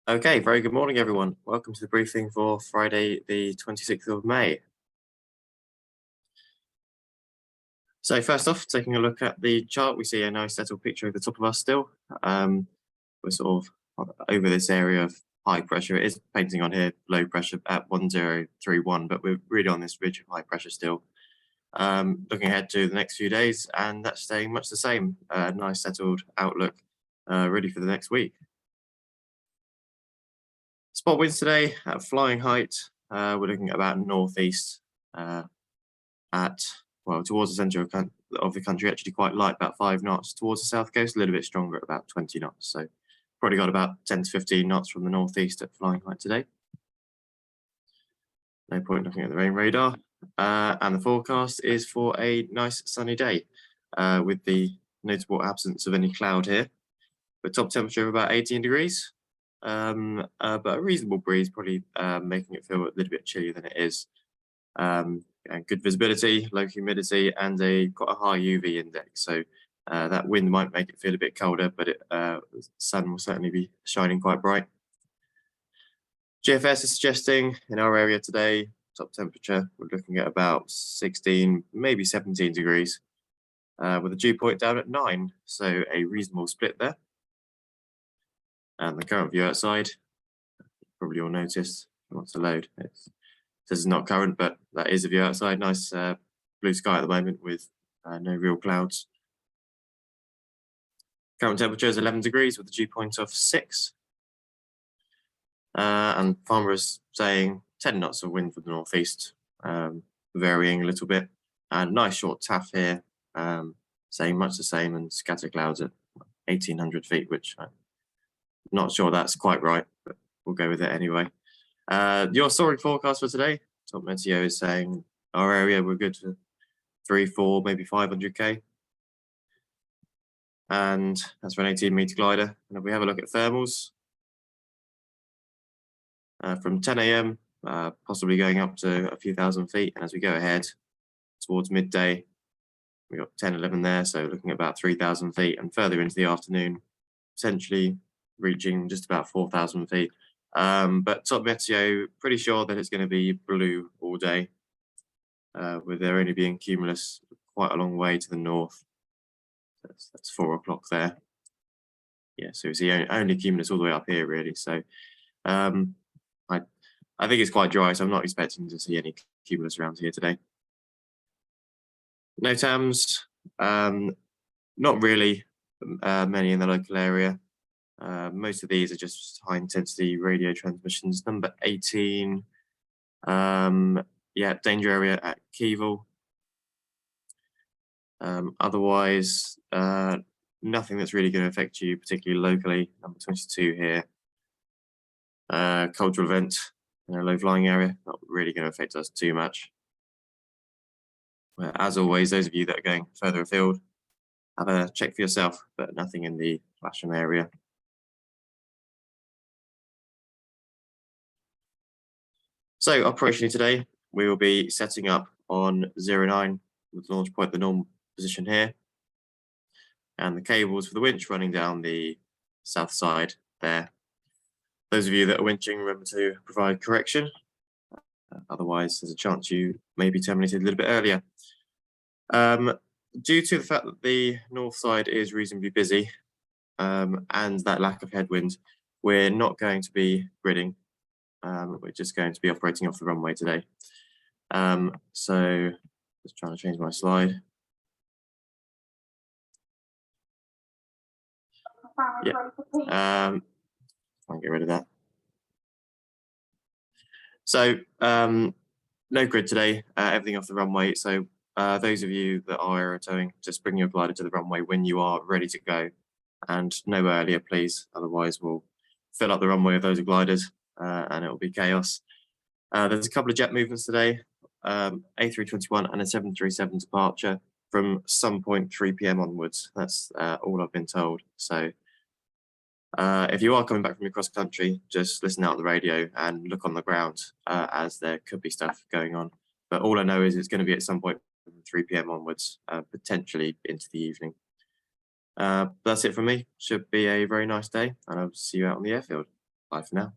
Okay, very good morning, everyone. Welcome to the briefing for Friday, the 26th of May. So first off, taking a look at the chart, we see a nice settled picture at the top of us still. We're sort of over this area of high pressure. It is painting on here low pressure at 1031, but we're really on this ridge of high pressure still. Looking ahead to the next few days, and that's staying much the same. Nice settled outlook, ready for the next week. Spot winds today at flying height. We're looking at about northeast towards the centre of the country, actually quite light, about 5 knots. Towards the south coast, a little bit stronger at about 20 knots. So probably got about 10 to 15 knots from the northeast at flying height today. No point looking at the rain radar. And the forecast is for a nice sunny day with the notable absence of any cloud here. With top temperature of about 18 degrees. But a reasonable breeze, probably making it feel a little bit chillier than it is. And good visibility, low humidity, and quite a high UV index. So that wind might make it feel a bit colder, but the sun will certainly be shining quite bright. GFS is suggesting in our area today, top temperature, we're looking at about 16, maybe 17 degrees, with a dew point down at 9. So a reasonable split there. And the current view outside, probably all noticed, wants to load. This is not current, but that is a view outside. Nice blue sky at the moment with no real clouds. Current temperature is 11 degrees with a dew point of 6. And farmers saying 10 knots of wind from the northeast, varying a little bit. And nice short taff here, saying much the same, and scatter clouds at 1,800 feet, which I'm not sure that's quite right, but we'll go with it anyway. Your soaring forecast for today, Top Meteo is saying our area we're good for 3, 4, maybe 500k. And that's for an 18-meter glider. And if we have a look at thermals, from 10 a.m., possibly going up to a few thousand feet. And as we go ahead towards midday, we got 10, 11 there. So looking at about 3,000 feet, and further into the afternoon, potentially reaching just about 4,000 feet. But Top Meteo, pretty sure that it's going to be blue all day, with there only being cumulus quite a long way to the north. That's 4 o'clock there. Yeah, so we see only cumulus all the way up here, really. So I think it's quite dry, so I'm not expecting to see any cumulus around here today. NOTAMs, not really many in the local area. Most of these are just high intensity radio transmissions. Number 18, danger area at Keevil. Otherwise, nothing that's really going to affect you, particularly locally. Number 22 here. Cultural event in a low flying area, not really going to affect us too much. As always, those of you that are going further afield, have a check for yourself, but nothing in the Lasham area. So operationally today, we will be setting up on 09 with launch point, the normal position here, and the cables for the winch running down the south side there. Those of you that are winching, remember to provide correction. Otherwise, there's a chance you may be terminated a little bit earlier. Due to the fact that the north side is reasonably busy and that lack of headwind, we're not going to be gridding. We're just going to be operating off the runway today. So just trying to change my slide. Yeah. Try and get rid of that. So no grid today, everything off the runway. So those of you that are aerotowing, just bring your glider to the runway when you are ready to go, and no earlier, please. Otherwise, we'll fill up the runway with those gliders and it will be chaos. There's a couple of jet movements today, A321 and a 737 departure from some point 3 p.m. onwards. That's all I've been told. So if you are coming back from your cross country, just listen out on the radio and look on the ground, as there could be stuff going on. But all I know is it's going to be at some point from 3 p.m. onwards, potentially into the evening. That's it from me. Should be a very nice day, and I'll see you out on the airfield. Bye for now.